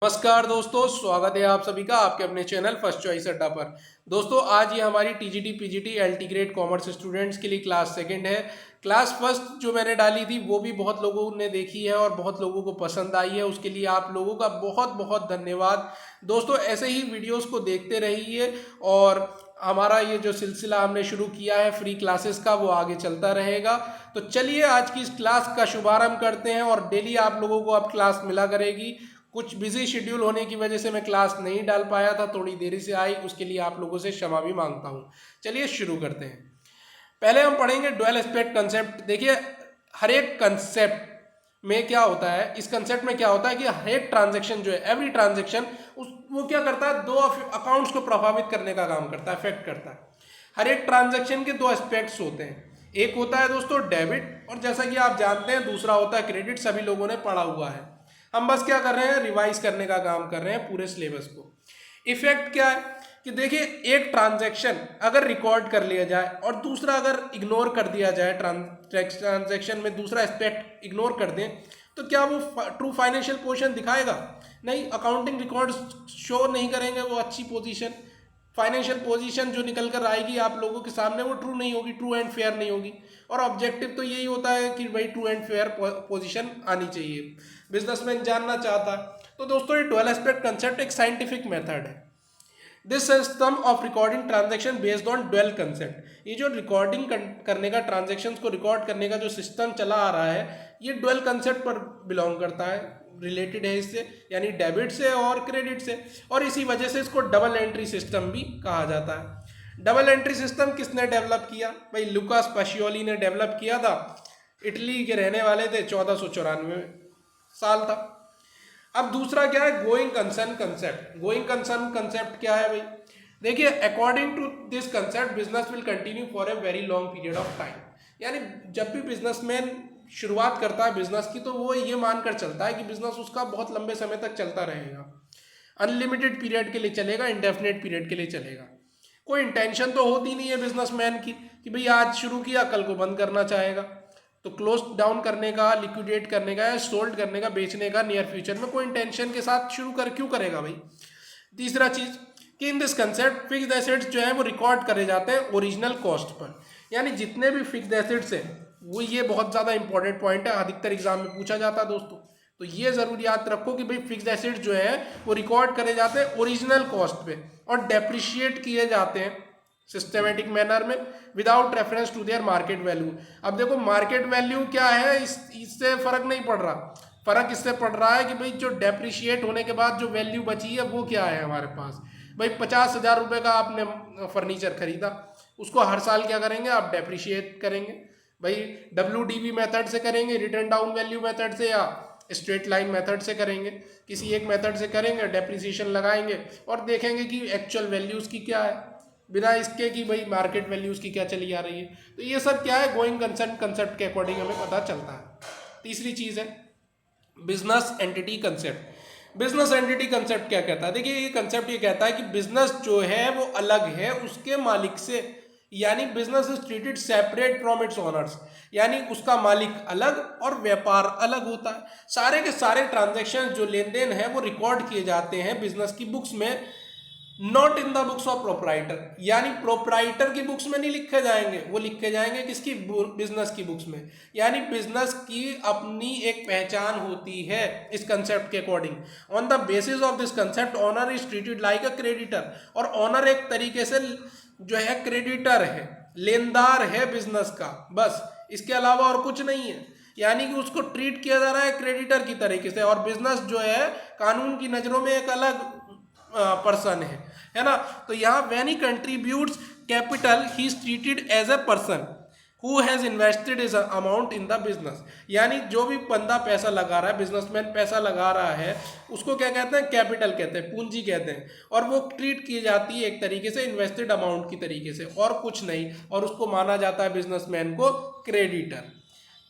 नमस्कार दोस्तों, स्वागत है आप सभी का आपके अपने चैनल फर्स्ट चॉइस अड्डा पर। दोस्तों, आज ये हमारी TGT PGT LT grade commerce students के लिए क्लास सेकंड है। क्लास फर्स्ट जो मैंने डाली थी वो भी बहुत लोगों ने देखी है और बहुत लोगों को पसंद आई है। उसके लिए आप लोगों का बहुत बहुत धन्यवाद। दोस्तों, ऐसे ही वीडियोस को देखते रहिए और हमारा ये जो सिलसिला हमने शुरू किया है फ्री क्लासेस का वो आगे चलता रहेगा। तो चलिए आज की इस क्लास का शुभारंभ करते हैं और डेली आप लोगों को अब क्लास मिला करेगी। कुछ बिजी शेड्यूल होने की वजह से मैं क्लास नहीं डाल पाया था, थोड़ी देरी से आई, उसके लिए आप लोगों से क्षमा भी मांगता हूँ। चलिए शुरू करते हैं। पहले हम पढ़ेंगे डुअल एस्पेक्ट कंसेप्ट। देखिए, हर एक कंसेप्ट में क्या होता है, इस कंसेप्ट में क्या होता है कि हर एक ट्रांजेक्शन जो है, एवरी ट्रांजेक्शन वो क्या करता है, दो अकाउंट्स को प्रभावित करने का काम करता है, अफेक्ट करता है। हर एक ट्रांजेक्शन के दो एस्पेक्ट्स होते हैं। एक होता है दोस्तों डेबिट, और जैसा कि आप जानते हैं दूसरा होता है क्रेडिट। सभी लोगों ने पढ़ा हुआ है। हम बस क्या कर रहे हैं, रिवाइज करने का काम कर रहे हैं पूरे सिलेबस को। इफेक्ट क्या है कि देखिए, एक ट्रांजैक्शन अगर रिकॉर्ड कर लिया जाए और दूसरा अगर इग्नोर कर दिया जाए, ट्रांजैक्शन में दूसरा एस्पेक्ट इग्नोर कर दें, तो क्या वो ट्रू फाइनेंशियल पोजीशन दिखाएगा? नहीं, अकाउंटिंग रिकॉर्ड्स शो नहीं करेंगे वो अच्छी पोजीशन। फाइनेंशियल पोजीशन जो निकल कर आएगी आप लोगों के सामने वो ट्रू नहीं होगी, ट्रू एंड फेयर नहीं होगी। और ऑब्जेक्टिव तो यही होता है कि भाई ट्रू एंड फेयर पोजीशन आनी चाहिए, बिजनेसमैन जानना चाहता है। तो दोस्तों, ये डुअल एस्पेक्ट कंसेप्ट एक साइंटिफिक मेथड है। This system of recording transaction based on dual concept. ये जो रिकॉर्डिंग करने का, ट्रांजेक्शन को रिकॉर्ड करने का जो सिस्टम चला आ रहा है, ये डुअल कंसेप्ट पर बिलोंग करता है, रिलेटेड है इससे, यानी डेबिट से और क्रेडिट से। और इसी वजह से इसको डबल एंट्री सिस्टम भी कहा जाता है। डबल एंट्री सिस्टम किसने डेवलप किया? भाई लुकास पाशियोली ने डेवलप किया था। इटली के रहने वाले थे, 1494 साल था। अब दूसरा क्या है, going concern concept. Going concern concept क्या है भाई? देखिए, according to this concept business will continue for a very long period of time. यानी जब भी बिजनेसमैन शुरुआत करता है बिजनेस की, तो वो ये मानकर चलता है कि बिजनेस उसका बहुत लंबे समय तक चलता रहेगा, अनलिमिटेड पीरियड के लिए चलेगा, इंडेफिनेट पीरियड के लिए चलेगा। कोई इंटेंशन तो होती नहीं है बिजनेसमैन की कि भाई आज शुरू किया कल को बंद करना चाहेगा। तो क्लोज डाउन करने का, लिक्विडेट करने का या सोल्ड करने का, बेचने का नियर फ्यूचर में कोई इंटेंशन के साथ शुरू कर क्यों करेगा भाई? तीसरा चीज कि in this concept fixed assets जो है वो रिकॉर्ड करे जाते हैं ओरिजिनल कॉस्ट पर। यानी जितने भी फिक्स्ड एसेट्स हैं वो, ये बहुत ज़्यादा इंपॉर्टेंट पॉइंट है, अधिकतर एग्जाम में पूछा जाता है दोस्तों। तो ये जरूर याद रखो कि भाई फिक्स्ड एसेट्स जो है वो रिकॉर्ड करे जाते हैं ओरिजिनल कॉस्ट पे और डेप्रिशिएट किए जाते हैं सिस्टमेटिक मैनर में without reference to their market value. अब देखो, मार्केट वैल्यू क्या है, इससे फर्क नहीं पड़ रहा। फर्क इससे पड़ रहा है कि भाई जो डेप्रिशिएट होने के बाद जो वैल्यू बची है वो क्या है हमारे पास। भाई 50,000 रुपये का आपने फर्नीचर खरीदा, उसको हर साल क्या करेंगे आप, डेप्रिशिएट करेंगे। भाई WDV मेथड से करेंगे, रिटर्न डाउन वैल्यू मेथड से, या स्ट्रेट लाइन मेथड से करेंगे। किसी एक मेथड से करेंगे, डेप्रिसिएशन लगाएंगे और देखेंगे कि एक्चुअल वैल्यूज की क्या है, बिना इसके कि भाई मार्केट वैल्यूज की क्या चली आ रही है। तो ये सब क्या है, गोइंग कंसर्न कंसेप्ट के अकॉर्डिंग हमें पता चलता है। तीसरी चीज है business entity concept. Business entity concept क्या कहता है? देखिए, ये कंसेप्ट ये कहता है कि बिजनेस जो है वो अलग है उसके मालिक से। यानी business is treated separate from its owners. यानी उसका मालिक अलग और व्यापार अलग होता है। सारे के सारे ट्रांजैक्शन जो लेन देन है वो रिकॉर्ड किए जाते हैं बिजनेस की बुक्स में, not in the books of proprietor. यानी प्रोप्राइटर की बुक्स में नहीं लिखे जाएंगे, वो लिखे जाएंगे किसकी, बिजनेस की बुक्स में। यानी बिजनेस की अपनी एक पहचान होती है इस कंसेप्ट के according. On the basis of this concept owner is treated like a creditor. और ऑनर एक तरीके से जो है क्रेडिटर है, लेनदार है बिजनेस का, बस, इसके अलावा और कुछ नहीं है। यानी कि उसको ट्रीट किया जा रहा है क्रेडिटर की तरीके से, और बिजनेस जो है कानून की नजरों में एक अलग पर्सन है ना। तो यहाँ when he contributes capital he is treated as a person who has invested is amount in the business. यानी जो भी बंदा पैसा लगा रहा है, बिजनेसमैन पैसा लगा रहा है, उसको क्या कहते हैं, कैपिटल कहते हैं, पूंजी कहते हैं। और वो ट्रीट की जाती है एक तरीके से इन्वेस्टेड अमाउंट की तरीके से, और कुछ नहीं। और उसको माना जाता है बिजनेसमैन को क्रेडिटर।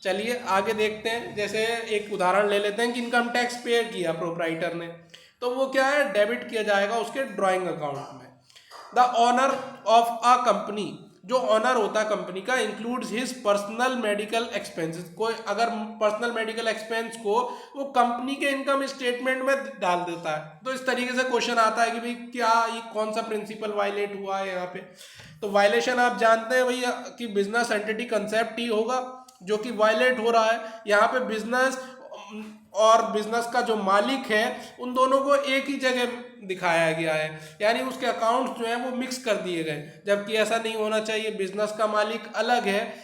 चलिए आगे देखते हैं। जैसे एक उदाहरण ले लेते हैं कि इनकम टैक्स पे किया प्रोप्राइटर ने, तो वो क्या है, डेबिट किया जाएगा उसके ड्राइंग अकाउंट में। The owner of a company, जो ऑनर होता है कंपनी का includes his personal medical expenses, कोई अगर पर्सनल मेडिकल एक्सपेंस को वो कंपनी के इनकम स्टेटमेंट में डाल देता है, तो इस तरीके से क्वेश्चन आता है कि भाई क्या ये कौन सा प्रिंसिपल वायलेट हुआ है यहाँ पे। तो वायलेशन आप जानते हैं भैया कि बिजनेस एंटिटी कंसेप्ट ही होगा जो कि वायलेट हो रहा है। यहाँ पे बिजनेस और बिजनेस का जो मालिक है उन दोनों को एक ही जगह दिखाया गया है, यानी उसके अकाउंट्स जो है वो मिक्स कर दिए गए, जबकि ऐसा नहीं होना चाहिए। बिजनेस का मालिक अलग है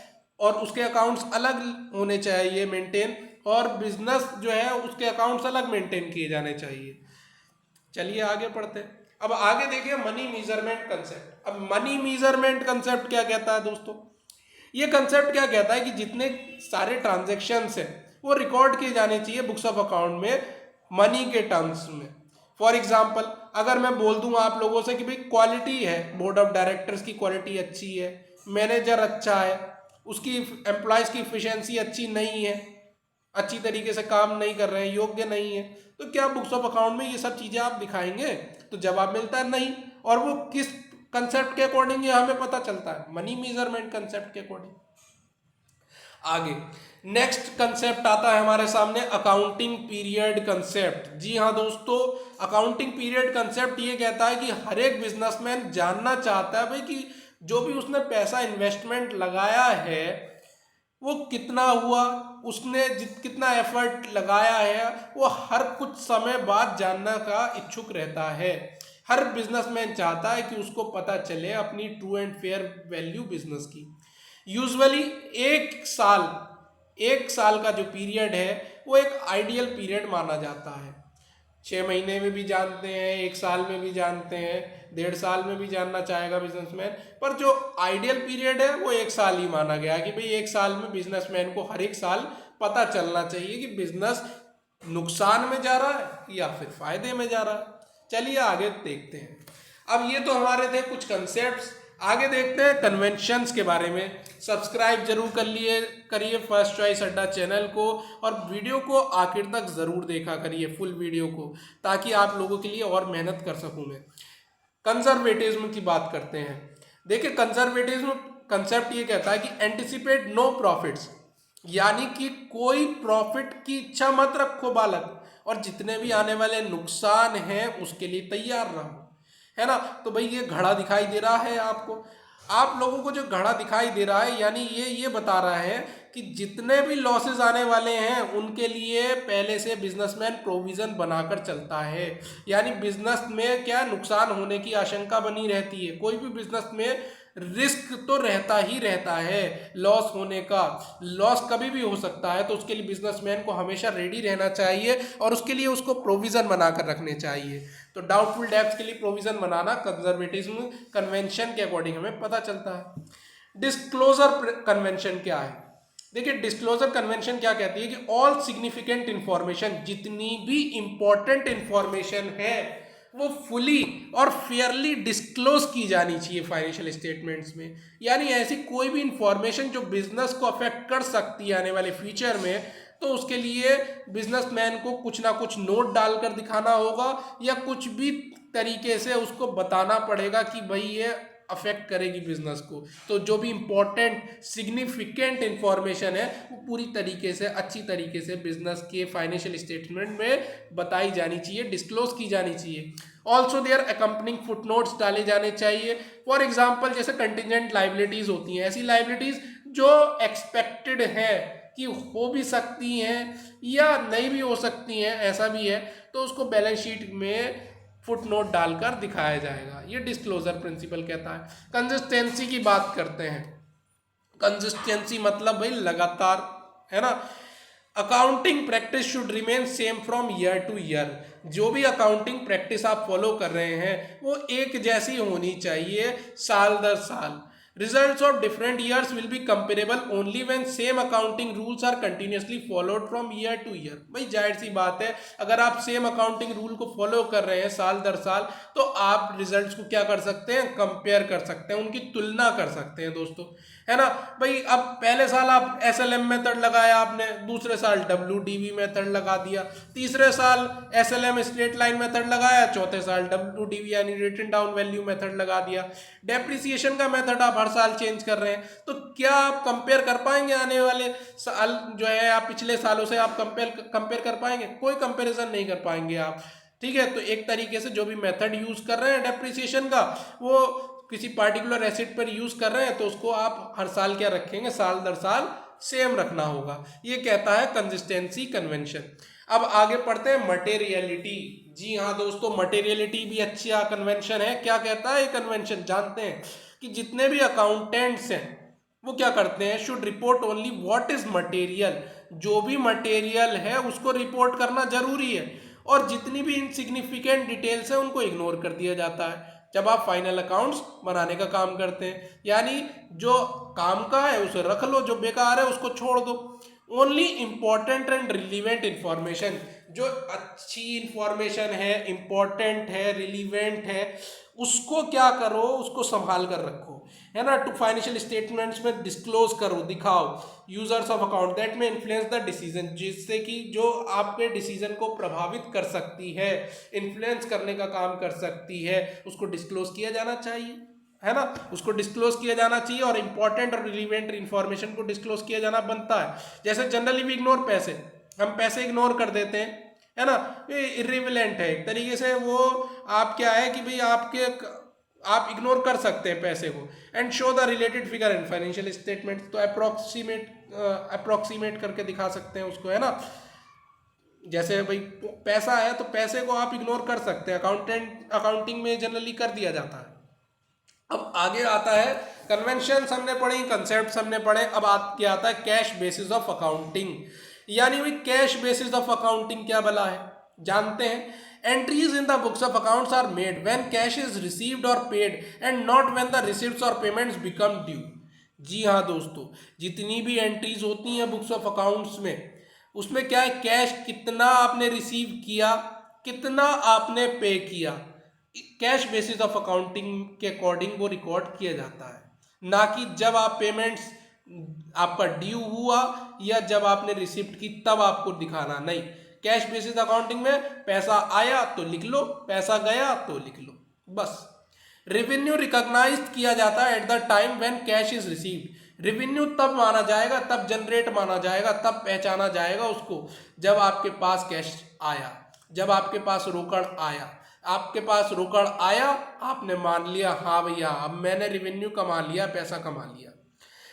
और उसके अकाउंट्स अलग होने चाहिए मेंटेन, और बिजनेस जो है उसके अकाउंट्स अलग मेंटेन किए जाने चाहिए। चलिए आगे पढ़ते हैं। अब आगे देखिए मनी मेजरमेंट कंसेप्ट। अब मनी मेजरमेंट कंसेप्ट क्या कहता है दोस्तों? ये कंसेप्ट क्या कहता है कि जितने सारे ट्रांजैक्शंस हैं वो रिकॉर्ड किए जाने चाहिए बुक्स ऑफ अकाउंट में मनी के टर्म्स में। फॉर एग्जाम्पल अगर मैं बोल दूं आप लोगों से कि भाई क्वालिटी है, बोर्ड ऑफ डायरेक्टर्स की क्वालिटी अच्छी है, मैनेजर अच्छा है, उसकी एम्प्लॉयज़ की इफिशिएंसी अच्छी नहीं है, अच्छी तरीके से काम नहीं कर रहे हैं, योग्य नहीं है, तो क्या बुक्स ऑफ अकाउंट में ये सब चीज़ें आप दिखाएंगे? तो जवाब मिलता है नहीं। और वो किस कंसेप्ट के अकॉर्डिंग ये हमें पता चलता है? मनी मेजरमेंट कंसेप्ट के अकॉर्डिंग। आगे नेक्स्ट कंसेप्ट आता है हमारे सामने अकाउंटिंग पीरियड कंसेप्ट। जी हाँ दोस्तों, अकाउंटिंग पीरियड कंसेप्ट ये कहता है कि हर एक बिजनेसमैन जानना चाहता है भाई कि जो भी उसने पैसा इन्वेस्टमेंट लगाया है वो कितना हुआ, उसने कितना एफर्ट लगाया है, वो हर कुछ समय बाद जानने का इच्छुक रहता है। हर बिजनेसमैन चाहता है कि उसको पता चले अपनी true and fair value business की। यूजुअली एक साल का जो पीरियड है वो एक आइडियल पीरियड माना जाता है। 6 महीने में भी जानते हैं, 1 साल में भी जानते हैं, 1.5 साल में भी जानना चाहेगा बिजनेसमैन, पर जो आइडियल पीरियड है वो 1 साल ही माना गया कि भाई 1 साल में बिजनेसमैन को हर एक साल पता चलना चाहिए कि बिजनेस नुकसान में जा रहा है या फिर फायदे में जा रहा है। चलिए आगे देखते हैं। अब ये तो हमारे थे कुछ कंसेप्ट्स, आगे देखते हैं कन्वेंशंस के बारे में। सब्सक्राइब जरूर करिए फर्स्ट चॉइस अड्डा चैनल को, और वीडियो को आखिर तक ज़रूर देखा करिए फुल वीडियो को, ताकि आप लोगों के लिए और मेहनत कर सकूं मैं। कंजर्वेटिज्म की बात करते हैं। देखिए कंजर्वेटिज्म कंसेप्ट ये कहता है कि एंटिसिपेट नो प्रॉफिट्स, यानी कि कोई प्रॉफिट की इच्छा मत रखो बालक, और जितने भी आने वाले नुकसान हैं उसके लिए तैयार रहो, है ना। तो भाई ये घड़ा दिखाई दे रहा है आपको, आप लोगों को जो घड़ा दिखाई दे रहा है, यानी ये बता रहा है कि जितने भी लॉसेस आने वाले हैं उनके लिए पहले से बिजनेसमैन प्रोविज़न बनाकर चलता है। यानी बिजनेस में क्या नुकसान होने की आशंका बनी रहती है, कोई भी बिजनेस में रिस्क तो रहता ही रहता है लॉस होने का, लॉस कभी भी हो सकता है, तो उसके लिए बिजनेसमैन को हमेशा रेडी रहना चाहिए और उसके लिए उसको प्रोविज़न बनाकर रखने चाहिए। तो डाउटफुल डेब्ट्स के लिए प्रोविज़न बनाना कंजर्वेटिज्म कन्वेंशन के अकॉर्डिंग हमें पता चलता है। डिस्क्लोजर कन्वेंशन क्या है? देखिए डिस्क्लोजर कन्वेंशन क्या कहती है कि ऑल सिग्निफिकेंट इंफॉर्मेशन, जितनी भी इंपॉर्टेंट इंफॉर्मेशन है वो फुली और फेयरली डिस्क्लोज की जानी चाहिए फाइनेंशियल स्टेटमेंट्स में। यानी ऐसी कोई भी इंफॉर्मेशन जो बिजनेस को अफेक्ट कर सकती है आने वाले फ्यूचर में, तो उसके लिए बिजनेसमैन को कुछ ना कुछ नोट डालकर दिखाना होगा, या कुछ भी तरीके से उसको बताना पड़ेगा कि भाई ये अफेक्ट करेगी बिजनेस को। तो जो भी इंपॉर्टेंट सिग्निफिकेंट इंफॉर्मेशन है वो पूरी तरीके से अच्छी तरीके से बिजनेस के फाइनेंशियल स्टेटमेंट में बताई जानी चाहिए, डिस्क्लोज की जानी चाहिए। ऑल्सो देयर अकम्पनिंग फुटनोट्स डाले जाने चाहिए। फॉर एग्जाम्पल जैसे कंटिजेंट लाइबिलिटीज होती हैं, ऐसी लाइबिलिटीज जो एक्सपेक्टेड है कि हो भी सकती हैं या नहीं भी हो सकती हैं, ऐसा भी है, तो उसको बैलेंस शीट में फुटनोट डालकर दिखाया जाएगा। ये डिस्क्लोजर प्रिंसिपल कहता है। कंसिस्टेंसी की बात करते हैं। कंसिस्टेंसी मतलब भाई लगातार, है ना। Accounting practice should remain same from year two year. जो भी अकाउंटिंग प्रैक्टिस आप फॉलो कर रहे हैं वो एक जैसी होनी चाहिए साल दर साल। Results of different years will be comparable only when same accounting rules are continuously followed from year to year। भाई जाहिर सी बात है, अगर आप सेम अकाउंटिंग रूल को फॉलो कर रहे हैं साल दर साल, तो आप रिजल्ट्स को क्या कर सकते हैं, कंपेयर कर सकते हैं, उनकी तुलना कर सकते हैं दोस्तों, है ना। भाई अब पहले साल आप SLM मेथड लगाया आपने, दूसरे साल WDV मेथड लगा दिया, तीसरे साल SLM स्ट्रेट लाइन मेथड लगाया, चौथे साल WDV यानी रिटन डाउन वैल्यू मेथड लगा दिया। डेप्रिसिएशन का मेथड आप हर हर साल चेंज कर रहे हैं, तो क्या आप कंपेयर कर पाएंगे आने वाले साल जो है आप पिछले सालों से आप कंपेयर कर पाएंगे? कोई कंपेरिजन नहीं कर पाएंगे आप। ठीक है, तो एक तरीके से जो भी मेथड यूज कर रहे हैं डेप्रिसिएशन का, वो किसी पार्टिकुलर एसेट पर यूज कर रहे हैं, तो उसको आप हर साल क्या रखेंगे, साल दर साल सेम रखना होगा। ये कहता है कंसिस्टेंसी कन्वेंशन। अब आगे पढ़ते हैं मटेरियलिटी। जी हाँ दोस्तों, मटेरियलिटी भी अच्छा कन्वेंशन है। क्या कहता है ये कन्वेंशन, जानते हैं कि जितने भी अकाउंटेंट्स हैं वो क्या करते हैं, should report only what is material. जो भी मटेरियल है उसको रिपोर्ट करना जरूरी है, और जितनी भी इनसिग्निफिकेंट डिटेल्स है उनको इग्नोर कर दिया जाता है जब आप फाइनल अकाउंट्स बनाने का काम करते हैं। यानी जो काम का है उसे रख लो, जो बेकार है उसको छोड़ दो। Only important and relevant information, जो अच्छी इंफॉर्मेशन है, इंपॉर्टेंट है, रिलीवेंट है, उसको क्या करो, उसको संभाल कर रखो, है ना। टू फाइनेंशियल स्टेटमेंट्स में डिस्क्लोज करो, दिखाओ। यूजर्स ऑफ अकाउंट दैट में इन्फ्लुएंस द डिसीजन, जिससे कि जो आपके डिसीजन को प्रभावित कर सकती है, इन्फ्लुएंस करने का काम कर सकती है, उसको डिस्क्लोज किया जाना चाहिए, है ना। उसको डिस्क्लोज किया जाना चाहिए, और इंपॉर्टेंट और रिलीवेंट इंफॉर्मेशन को डिस्क्लोज किया जाना बनता है। जैसे जनरली भी इग्नोर पैसे, हम पैसे इग्नोर कर देते हैं, है ना, ये इर्रिलेवेंट है एक तरीके से। वो आप क्या है कि भाई आप इग्नोर कर सकते हैं पैसे को। And show the related figure in financial statement, तो अप्रोक्सीमेट करके दिखा सकते हैं उसको, है ना। जैसे भाई पैसा है तो पैसे को आप इग्नोर कर सकते हैं, अकाउंटिंग में जनरली कर दिया जाता है। अब आगे आता है कन्वेंशन हमने पढ़ी, कंसेप्ट हमने पढ़े। अब क्या आता है कैश बेसिस ऑफ अकाउंटिंग। यानी भाई कैश बेसिस ऑफ अकाउंटिंग क्या भला है, जानते हैं। Entries in the books of accounts are made when cash is received or paid and not when the receipts or payments become due. जी हाँ दोस्तों, जितनी भी एंट्रीज होती हैं बुक्स ऑफ अकाउंट्स में, उसमें क्या है, कैश कितना आपने रिसीव किया, कितना आपने पे किया, कैश बेसिस ऑफ अकाउंटिंग के अकॉर्डिंग वो रिकॉर्ड किया जाता है, ना कि जब आप पेमेंट्स आपका ड्यू हुआ या जब आपने रिसिप्ट की तब आपको दिखाना नहीं। कैश बेसिस अकाउंटिंग में पैसा आया तो लिख लो, पैसा गया तो लिख लो, बस। रेवेन्यू रिकॉग्नाइज किया जाता है eight the time when cash is received. Revenue तब माना जाएगा, तब जनरेट माना जाएगा, तब पहचाना जाएगा उसको जब आपके पास कैश आया, जब आपके पास रोकड़ आया। आपके पास रोकड़ आया, आपने मान लिया हाँ भैया अब मैंने रेवेन्यू कमा लिया, पैसा कमा लिया।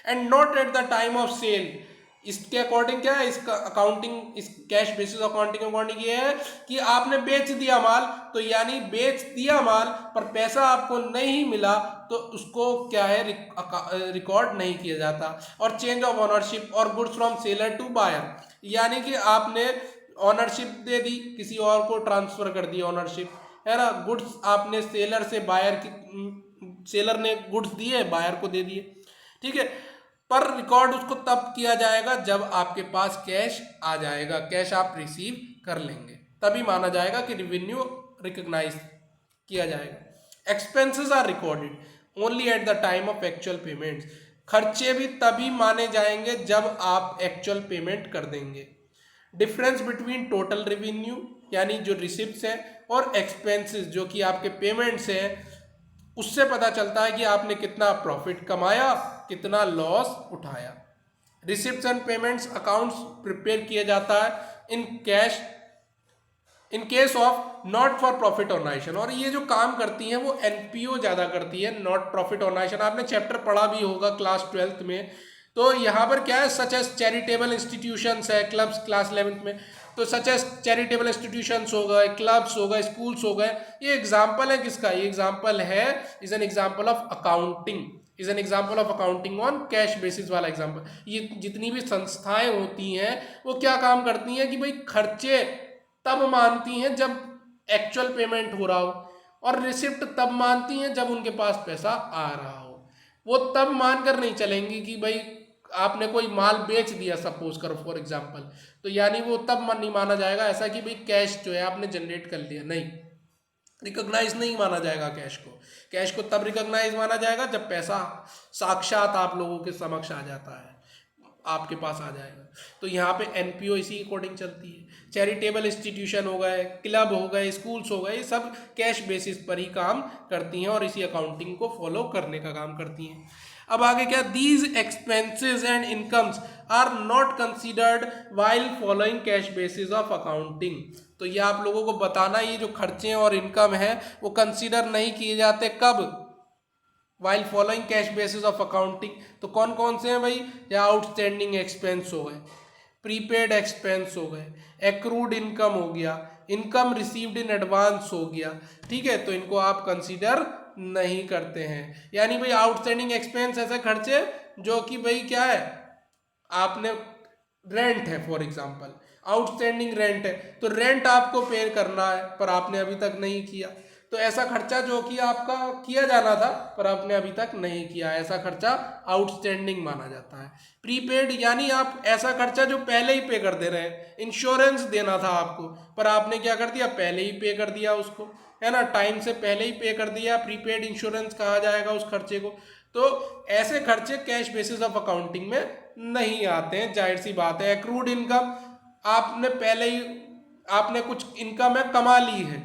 And not at the time of sale. इसके अकॉर्डिंग क्या है, इसका अकाउंटिंग, इस कैश बेसिस अकाउंटिंग अकॉर्डिंग ये है कि आपने बेच दिया माल, तो यानी बेच दिया माल पर पैसा आपको नहीं मिला, तो उसको क्या है, रिकॉर्ड नहीं किया जाता। और चेंज ऑफ ओनरशिप और goods from seller to buyer, यानी कि आपने ओनरशिप दे दी, किसी और को ट्रांसफर कर दिया ओनरशिप, है ना। गुड्स आपने सेलर से बायर की, सेलर ने गुड्स दिए, बायर को दे दिए, ठीक है। पर रिकॉर्ड उसको तब किया जाएगा जब आपके पास कैश आ जाएगा, कैश आप रिसीव कर लेंगे, तभी माना जाएगा कि रेवेन्यू रिकॉग्नाइज किया जाएगा। Expenses are recorded only at the time of actual payments. खर्चे भी तभी माने जाएंगे जब आप एक्चुअल पेमेंट कर देंगे। डिफरेंस बिटवीन टोटल रेवेन्यू यानी जो रिसिप्ट्स है और एक्सपेंसेस जो कि आपके पेमेंट्स हैं, उससे पता चलता है कि आपने कितना प्रॉफिट कमाया, कितना लॉस उठाया। Receipts and payments accounts prepare किया जाता है in cash in case of not for profit organisation. और ये जो काम करती हैं वो एनपीओ ज़्यादा करती है, नॉट प्रॉफिट ऑर्गेनाइजेशन। आपने चैप्टर पढ़ा भी होगा क्लास 12th में। तो यहाँ पर क्या है, सच एज चैरिटेबल इंस्टीट्यूशंस है, क्लब्स क्लास 11th में, तो सच एज चैरिटेबल इंस्टीट्यूशंस हो गए, क्लब्स हो गए, स्कूल्स हो गए। ये एग्जाम्पल है किसका, ये एग्जाम्पल है, is an example of accounting, is an example of accounting on cash basis वाला एग्जाम्पल। ये जितनी भी संस्थाएं होती हैं वो क्या काम करती हैं कि भाई खर्चे तब मानती हैं जब एक्चुअल पेमेंट हो रहा हो, और रिसिप्ट तब मानती हैं जब उनके पास पैसा आ रहा हो। वो तब मानकर नहीं चलेंगी कि भाई आपने कोई माल बेच दिया सपोज करो फॉर एग्जांपल, तो यानी वो तब नहीं माना जाएगा ऐसा कि भाई कैश जो है आपने जनरेट कर लिया, नहीं, रिकॉग्नाइज नहीं माना जाएगा कैश को। कैश को तब रिकॉग्नाइज माना जाएगा जब पैसा साक्षात आप लोगों के समक्ष आ जाता है, आपके पास आ जाएगा। तो यहाँ पे एनपीओ इसी अकॉर्डिंग चलती है। चैरिटेबल इंस्टीट्यूशन हो गए, क्लब हो गए, स्कूल्स हो गए, ये सब कैश बेसिस पर ही काम करती हैं और इसी अकाउंटिंग को फॉलो करने का काम करती हैं। अब आगे क्या, these expenses and incomes are not considered while following cash basis of accounting. तो ये आप लोगों को बताना, ये जो खर्चे और इनकम है वो कंसिडर नहीं किए जाते, कब, while following cash basis of accounting. तो कौन कौन से हैं भाई, या आउटस्टैंडिंग एक्सपेंस हो गए, प्रीपेड एक्सपेंस हो गए, एक्रूड इनकम हो गया, इनकम रिसीव्ड इन एडवांस हो गया, ठीक है, तो इनको आप कंसीडर नहीं करते हैं। यानी भाई आउटस्टैंडिंग एक्सपेंस ऐसे खर्चे जो कि भाई क्या है, आपने रेंट है फॉर एग्जांपल, आउटस्टैंडिंग रेंट है, तो रेंट आपको पे करना है पर आपने अभी तक नहीं किया, तो ऐसा खर्चा जो कि आपका किया जाना था पर आपने अभी तक नहीं किया, ऐसा खर्चा आउटस्टैंडिंग माना जाता है। प्रीपेड यानी आप ऐसा खर्चा जो पहले ही पे कर दे रहे हैं, इंश्योरेंस देना था आपको पर आपने क्या कर दिया, पहले ही पे कर दिया उसको, है ना, टाइम से पहले ही पे कर दिया, प्रीपेड इंश्योरेंस कहा जाएगा उस खर्चे को। तो ऐसे खर्चे कैश बेसिस ऑफ अकाउंटिंग में नहीं आते हैं, जाहिर सी बात है। एक्रूड इनकम, आपने पहले ही, आपने कुछ इनकम है कमा ली है,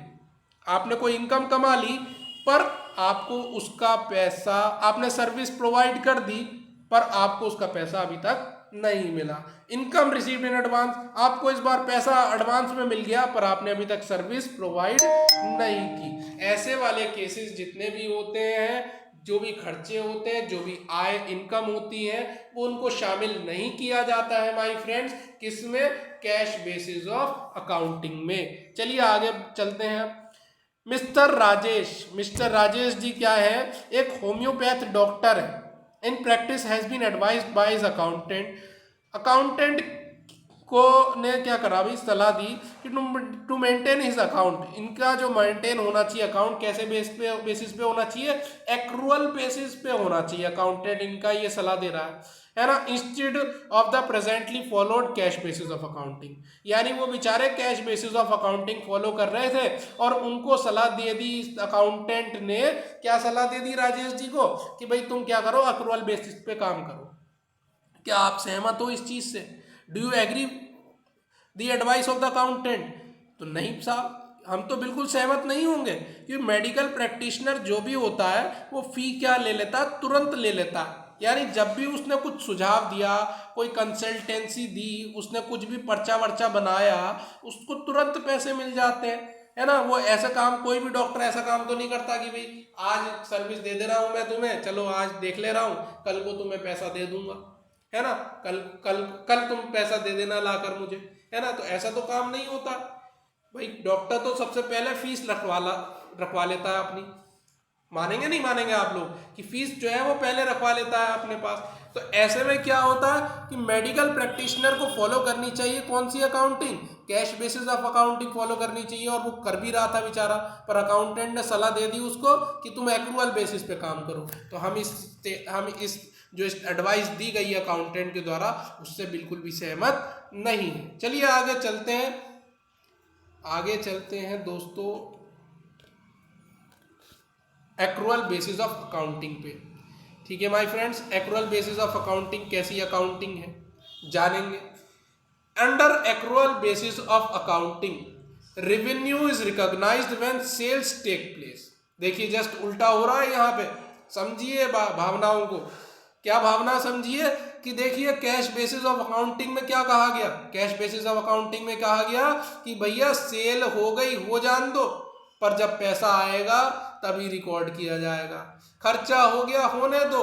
आपने कोई इनकम कमा ली पर आपको उसका पैसा, आपने सर्विस प्रोवाइड कर दी पर आपको उसका पैसा अभी तक नहीं मिला। इनकम रिसीव्ड इन एडवांस, आपको इस बार पैसा एडवांस में मिल गया पर आपने अभी तक सर्विस प्रोवाइड नहीं की। ऐसे वाले केसेस जितने भी होते हैं, जो भी खर्चे होते हैं, जो भी आय इनकम होती है, वो उनको शामिल नहीं किया जाता है माय फ्रेंड्स, किसमें, कैश बेसिस ऑफ अकाउंटिंग में। चलिए आगे चलते हैं। मिस्टर राजेश जी क्या है, एक होम्योपैथ डॉक्टर है। In practice has been advised by his accountant. Accountant को ने क्या करा भाई, सलाह दी कि टू मेंटेन हिज अकाउंट, इनका जो मेंटेन होना चाहिए अकाउंट कैसे बेसिस पे होना चाहिए, एक्रूअल बेसिस पे होना चाहिए। अकाउंटेंट इनका ये सलाह दे रहा है ना, instead of the presently followed cash basis of accounting. यानी वो बेचारे cash basis of accounting follow कर रहे थे और उनको सलाह दे दी, अकाउंटेंट ने क्या सलाह दे दी राजेश जी को कि भाई तुम क्या करो, एक्रूअल बेसिस पे काम करो। क्या आप सहमत हो इस चीज से? Do you agree the advice of the accountant? तो नहीं साहब, हम तो बिल्कुल सहमत नहीं होंगे, क्योंकि मेडिकल प्रैक्टिशनर जो भी होता है वो फी क्या ले लेता है, तुरंत ले लेता है। यानी जब भी उसने कुछ सुझाव दिया, कोई कंसल्टेंसी दी, उसने कुछ भी पर्चा वर्चा बनाया, उसको तुरंत पैसे मिल जाते हैं, है ना। वो ऐसा काम, कोई भी डॉक्टर ऐसा काम तो नहीं करता कि भाई आज सर्विस दे रहा हूँ मैं तुम्हें, चलो आज देख ले रहा हूँ, कल को तुम्हें पैसा दे दूंगा, है ना, कल कल कल तुम पैसा दे देना लाकर मुझे, है ना। तो ऐसा तो काम नहीं होता भाई। डॉक्टर तो सबसे पहले फीस रखवा लेता है अपनी, मानेंगे नहीं मानेंगे आप लोग कि फीस जो है वो पहले रखवा लेता है अपने पास। तो ऐसे में क्या होता है कि मेडिकल प्रैक्टिशनर को फॉलो करनी चाहिए कौन सी accounting, cash basis of accounting follow करनी चाहिए, और वो कर भी रहा था बेचारा, पर अकाउंटेंट ने सलाह दे दी उसको कि तुम एक्रूअल बेसिस पे काम करो। तो हम इस जो एडवाइस दी गई है अकाउंटेंट के द्वारा, उससे बिल्कुल भी सहमत नहीं है। चलिए आगे चलते हैं दोस्तों, एक्रूअल बेसिस ऑफ अकाउंटिंग पे। ठीक है my friends, accrual basis of accounting कैसी अकाउंटिंग है जानेंगे। Under accrual basis of accounting revenue is recognised when sales take place. देखिए जस्ट उल्टा हो रहा है यहाँ पे, समझिए भावनाओं को। क्या भावना समझिए कि देखिए कैश बेसिस ऑफ अकाउंटिंग में क्या कहा गया, कैश बेसिस ऑफ अकाउंटिंग में कहा गया कि भैया सेल हो गई हो जान दो, पर जब पैसा आएगा तभी रिकॉर्ड किया जाएगा। खर्चा हो गया होने दो,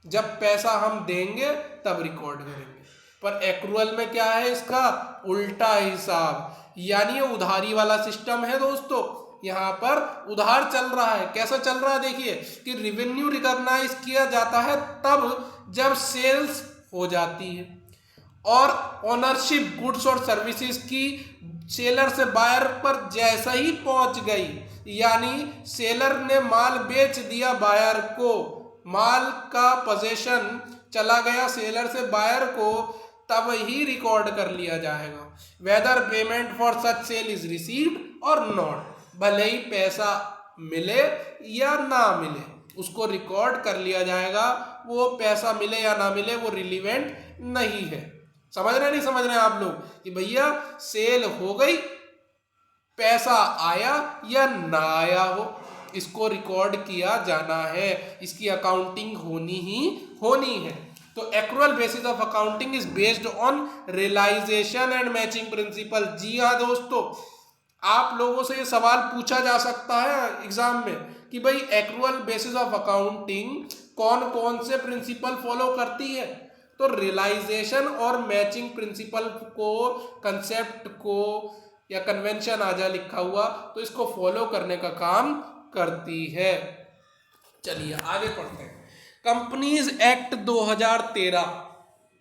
जब पैसा हम देंगे तब रिकॉर्ड करेंगे। पर एक्रूअल में क्या है, इसका उल्टा हिसाब, यानी ये उधारी वाला सिस्टम है दोस्तों। यहाँ पर उधार चल रहा है। कैसा चल रहा है देखिए कि रिवेन्यू रिकॉग्नाइज किया जाता है तब जब सेल्स हो जाती है, और ओनरशिप गुड्स और सर्विसेज की सेलर से बायर पर जैसा ही पहुंच गई, यानी सेलर ने माल बेच दिया बायर को, माल का पोजीशन चला गया सेलर से बायर को, तब ही रिकॉर्ड कर लिया जाएगा। Whether payment for such sale is received और नॉट, भले ही पैसा मिले या ना मिले उसको रिकॉर्ड कर लिया जाएगा। वो पैसा मिले या ना मिले वो रिलीवेंट नहीं है। समझ रहे नहीं समझ रहे आप लोग कि भैया सेल हो गई, पैसा आया या ना आया हो, इसको रिकॉर्ड किया जाना है, इसकी अकाउंटिंग होनी ही होनी है। तो accrual basis of accounting is based on realisation and matching principle. जी हाँ दोस्तों, आप लोगों से ये सवाल पूछा जा सकता है एग्जाम में कि भाई एक्रूअल बेसिस ऑफ अकाउंटिंग कौन कौन से प्रिंसिपल फॉलो करती है। तो रियलाइजेशन और मैचिंग प्रिंसिपल को, कंसेप्ट को या कन्वेंशन आ जाए लिखा हुआ, तो इसको फॉलो करने का काम करती है। चलिए आगे पढ़ते हैं। कंपनीज एक्ट 2013,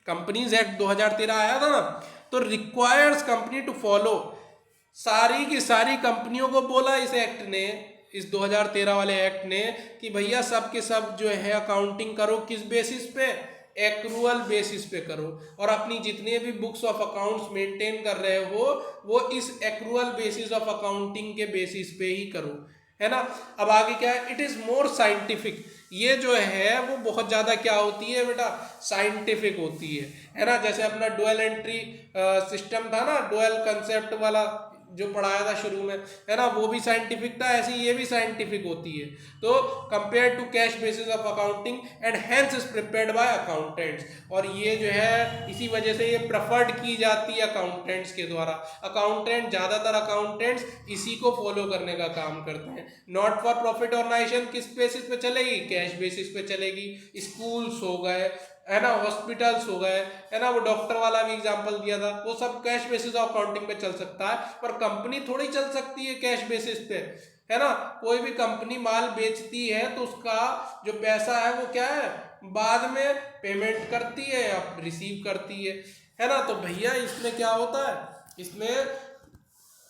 कंपनीज एक्ट 2013 आया था ना, तो रिक्वायर्स कंपनी टू फॉलो, सारी की सारी कंपनियों को बोला इस एक्ट ने, इस 2013 वाले एक्ट ने कि भैया सब के सब जो है अकाउंटिंग करो किस बेसिस पे, एक्रूअल बेसिस पे करो, और अपनी जितने भी बुक्स ऑफ अकाउंट्स मेंटेन कर रहे हो वो इस एक्रूअल बेसिस ऑफ अकाउंटिंग के बेसिस पे ही करो, है ना। अब आगे क्या है, इट इज मोर साइंटिफिक, ये जो है वो बहुत ज्यादा क्या होती है बेटा, साइंटिफिक होती है ना। जैसे अपना डुअल एंट्री सिस्टम था ना, डुअल कंसेप्ट वाला जो पढ़ाया था शुरू में, है ना, वो भी साइंटिफिक था, ऐसे ये भी साइंटिफिक होती है। तो compare to cash basis of accounting and hence is prepared by accountants, और ये जो है इसी वजह से ये प्रेफर्ड की जाती है अकाउंटेंट्स के द्वारा। अकाउंटेंट, ज़्यादातर अकाउंटेंट्स इसी को फॉलो करने का काम करते हैं। नॉट फॉर प्रॉफिट ऑर्गेनाइजेशन किस बेसिस पे चलेगी, कैश बेसिस पे चलेगी। स्कूल्स हो गए, है ना, हॉस्पिटल्स हो गए, है ना, वो डॉक्टर वाला भी एग्जांपल दिया था, वो सब कैश बेसिस ऑफ अकाउंटिंग पे चल सकता है, पर कंपनी थोड़ी चल सकती है कैश बेसिस पे, है ना। कोई भी कंपनी माल बेचती है तो उसका जो पैसा है वो क्या है, बाद में पेमेंट करती है या रिसीव करती है ना। तो भैया इसमें क्या होता है, इसमें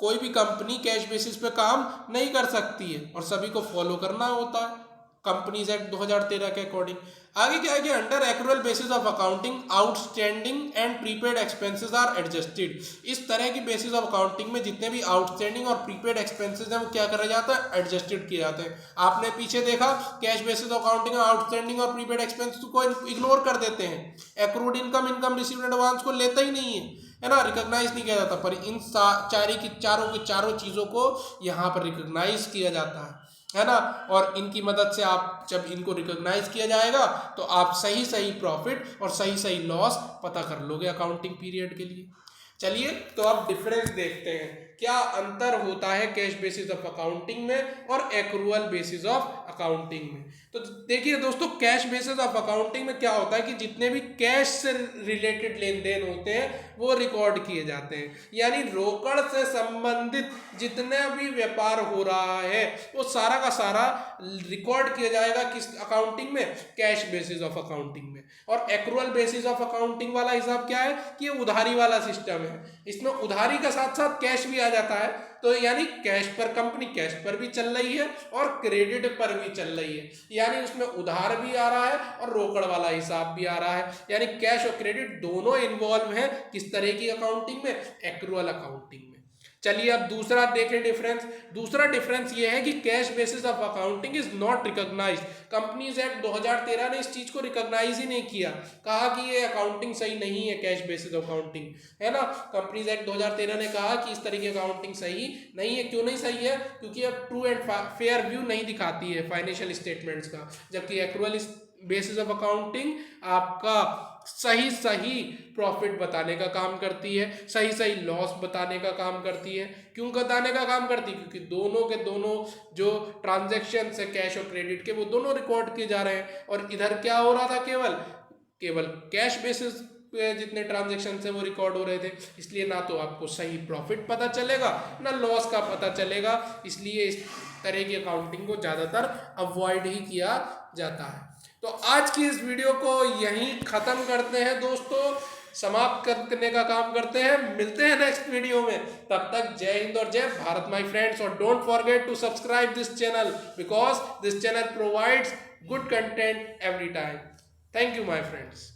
कोई भी कंपनी कैश बेसिस पे काम नहीं कर सकती है और सभी को फॉलो करना होता है कंपनीज एक्ट 2013 के अकॉर्डिंग। आगे क्या है कि under accrual basis of accounting outstanding and prepaid expenses are adjusted. इस तरह की बेसिस ऑफ अकाउंटिंग में जितने भी आउटस्टैंडिंग और प्रीपेड एक्सपेंसेस हैं वो क्या करा जाता है, एडजस्टेड किए जाते हैं। आपने पीछे देखा कैश बेसिस ऑफ अकाउंटिंग में आउटस्टैंडिंग और प्रीपेड एक्सपेंसेस को इग्नोर कर देते हैं, accrued income, income received advance को लेता ही नहीं है ना, रिकॉग्नाइज नहीं किया जाता। पर इन चारों चीज़ों को यहाँ पर रिकॉग्नाइज किया जाता है ना। और इनकी मदद से आप जब इनको रिकॉग्नाइज किया जाएगा तो आप सही सही प्रॉफिट और सही सही लॉस पता कर लोगे अकाउंटिंग पीरियड के लिए। चलिए तो अब डिफरेंस देखते हैं, क्या अंतर होता है कैश बेसिस ऑफ अकाउंटिंग में और एक्रूअल बेसिस ऑफ अकाउंटिंग में। तो देखिए दोस्तों, कैश बेसिस ऑफ अकाउंटिंग में क्या होता है कि जितने भी कैश से रिलेटेड लेन देन होते हैं वो रिकॉर्ड किए जाते हैं, यानी रोकड़ से संबंधित जितना भी व्यापार हो रहा है वो सारा का सारा रिकॉर्ड किया जाएगा किस अकाउंटिंग में, कैश बेसिस ऑफ अकाउंटिंग में। और एक्रूअल बेसिस ऑफ अकाउंटिंग वाला हिसाब क्या है कि ये उधारी वाला सिस्टम है, इसमें उधारी का साथ साथ कैश भी आ जाता है। तो यानी कैश पर, कंपनी कैश पर भी चल रही है और क्रेडिट पर भी चल रही है, यानी उसमें उधार भी आ रहा है और रोकड़ वाला हिसाब भी आ रहा है, यानी कैश और क्रेडिट दोनों इन्वॉल्व हैं किस तरह की अकाउंटिंग में, एक्रूअल अकाउंटिंग में। चलिए अब दूसरा देखें डिफरेंस। दूसरा डिफरेंस ये है कि cash basis of accounting is not recognise. Companies act 2013 ने इस चीज को रिकॉग्नाइज ही नहीं किया, कहा कि ये अकाउंटिंग सही नहीं है कैश बेसिस अकाउंटिंग, है ना। कंपनीज एक्ट 2013 ने कहा कि इस तरह की अकाउंटिंग सही नहीं है। क्यों नहीं सही है, क्योंकि अब ट्रू एंड फेयर व्यू नहीं दिखाती है फाइनेंशियल स्टेटमेंट्स का, जबकि एक्रूअल बेसिस ऑफ अकाउंटिंग आपका सही सही प्रॉफिट बताने का काम करती है, सही सही लॉस बताने का काम करती है। क्यों बताने का काम करती है, क्योंकि दोनों के दोनों जो ट्रांजैक्शन है कैश और क्रेडिट के वो दोनों रिकॉर्ड किए जा रहे हैं। और इधर क्या हो रहा था, केवल कैश बेसिस पे जितने ट्रांजैक्शन है वो रिकॉर्ड हो रहे थे, इसलिए ना तो आपको सही प्रॉफिट पता चलेगा ना लॉस का पता चलेगा, इसलिए इस तरह की अकाउंटिंग को ज़्यादातर अवॉइड ही किया जाता है। तो आज की इस वीडियो को यहीं ख़त्म करते हैं दोस्तों, समाप्त करने का काम करते हैं। मिलते हैं नेक्स्ट वीडियो में, तब तक जय हिंद और जय भारत माय फ्रेंड्स। और don't forget to subscribe this channel because this channel provides good content every time. Thank you my friends.